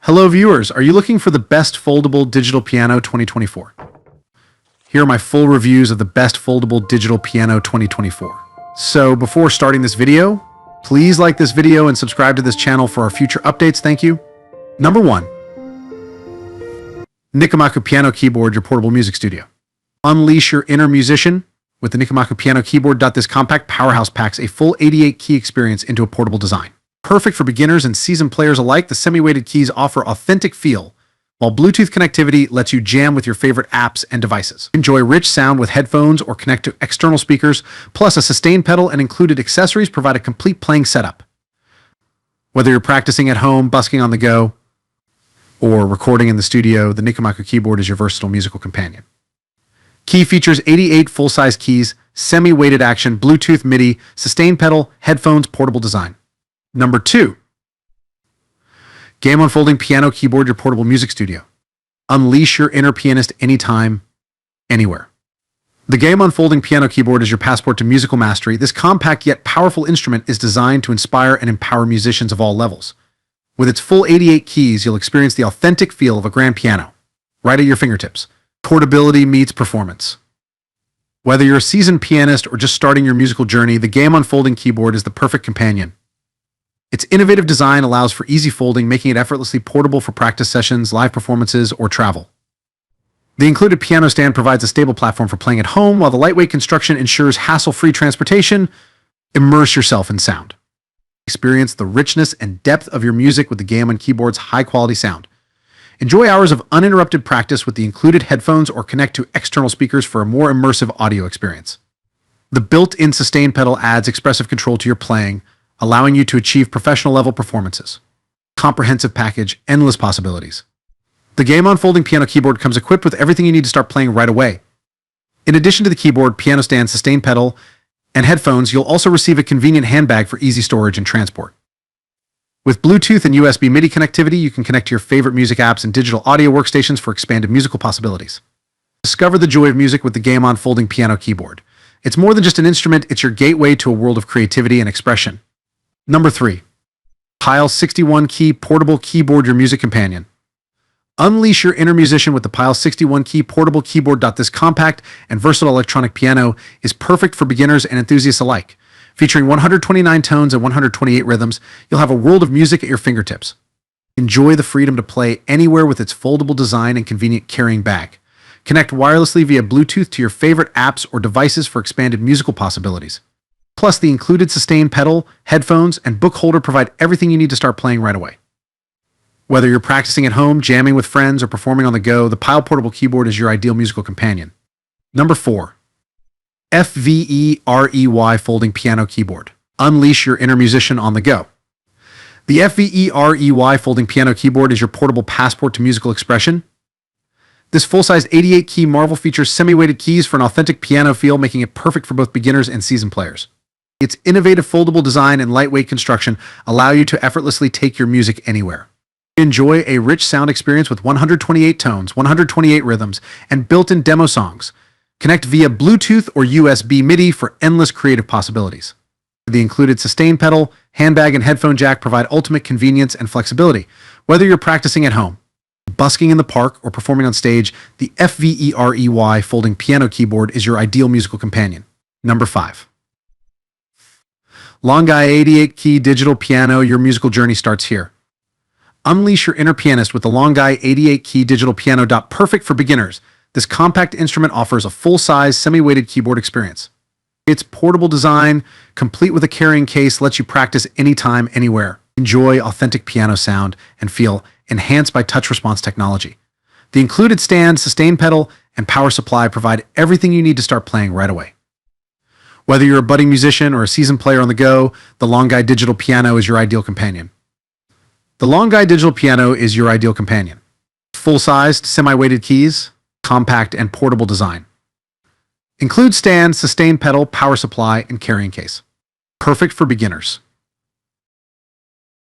Hello viewers, are you looking for the best foldable digital piano 2024? Here are my full reviews of the best foldable digital piano 2024. So before starting this video, please like this video and subscribe to this channel for our future updates, thank you. Number 1. NikoMaku Piano Keyboard, your portable music studio. Unleash your inner musician with the NikoMaku Piano Keyboard. This compact powerhouse packs a full 88 key experience into a portable design. Perfect for beginners and seasoned players alike, the semi-weighted keys offer authentic feel, while Bluetooth connectivity lets you jam with your favorite apps and devices. Enjoy rich sound with headphones or connect to external speakers, plus a sustain pedal and included accessories provide a complete playing setup. Whether you're practicing at home, busking on the go, or recording in the studio, the NikoMaku keyboard is your versatile musical companion. Key features 88 full-size keys, semi-weighted action, Bluetooth, MIDI, sustain pedal, headphones, portable design. Number 2. GameOn Folding Piano Keyboard, your portable music studio. Unleash your inner pianist anytime, anywhere. The GameOn Folding Piano Keyboard is your passport to musical mastery. This compact yet powerful instrument is designed to inspire and empower musicians of all levels. With its full 88 keys, you'll experience the authentic feel of a grand piano, right at your fingertips. Portability meets performance. Whether you're a seasoned pianist or just starting your musical journey, the GameOn Folding Keyboard is the perfect companion. Its innovative design allows for easy folding, making it effortlessly portable for practice sessions, live performances, or travel. The included piano stand provides a stable platform for playing at home, while the lightweight construction ensures hassle-free transportation. Immerse yourself in sound. Experience the richness and depth of your music with the GameOn keyboard's high-quality sound. Enjoy hours of uninterrupted practice with the included headphones or connect to external speakers for a more immersive audio experience. The built-in sustain pedal adds expressive control to your playing, allowing you to achieve professional-level performances. Comprehensive package, endless possibilities. The GameOn Folding Piano Keyboard comes equipped with everything you need to start playing right away. In addition to the keyboard, piano stand, sustain pedal, and headphones, you'll also receive a convenient handbag for easy storage and transport. With Bluetooth and USB MIDI connectivity, you can connect to your favorite music apps and digital audio workstations for expanded musical possibilities. Discover the joy of music with the GameOn Folding Piano Keyboard. It's more than just an instrument, it's your gateway to a world of creativity and expression. Number 3. Pyle 61-key portable keyboard, your music companion. Unleash your inner musician with the Pyle 61-key portable keyboard. This compact and versatile electronic piano is perfect for beginners and enthusiasts alike. Featuring 129 tones and 128 rhythms, you'll have a world of music at your fingertips. Enjoy the freedom to play anywhere with its foldable design and convenient carrying bag. Connect wirelessly via Bluetooth to your favorite apps or devices for expanded musical possibilities. Plus, the included sustain pedal, headphones, and book holder provide everything you need to start playing right away. Whether you're practicing at home, jamming with friends, or performing on the go, the Pyle portable keyboard is your ideal musical companion. Number 4. FVEREY Folding Piano Keyboard. Unleash your inner musician on the go. The FVEREY Folding Piano Keyboard is your portable passport to musical expression. This full-size 88-key marvel features semi-weighted keys for an authentic piano feel, making it perfect for both beginners and seasoned players. Its innovative foldable design and lightweight construction allow you to effortlessly take your music anywhere. Enjoy a rich sound experience with 128 tones, 128 rhythms, and built-in demo songs. Connect via Bluetooth or USB MIDI for endless creative possibilities. The included sustain pedal, handbag, and headphone jack provide ultimate convenience and flexibility. Whether you're practicing at home, busking in the park, or performing on stage, the FVEREY Folding Piano Keyboard is your ideal musical companion. Number 5. Longeye 88-key digital piano, your musical journey starts here. Unleash your inner pianist with the Longeye 88-key digital piano. Perfect for beginners, this compact instrument offers a full-size, semi-weighted keyboard experience. Its portable design, complete with a carrying case, lets you practice anytime, anywhere. Enjoy authentic piano sound and feel enhanced by touch response technology. The included stand, sustain pedal, and power supply provide everything you need to start playing right away. Whether you're a budding musician or a seasoned player on the go, the Longeye digital piano is your ideal companion. The Longeye digital piano is your ideal companion. Full-sized, semi-weighted keys, compact and portable design. Include stand, sustain pedal, power supply, and carrying case. Perfect for beginners.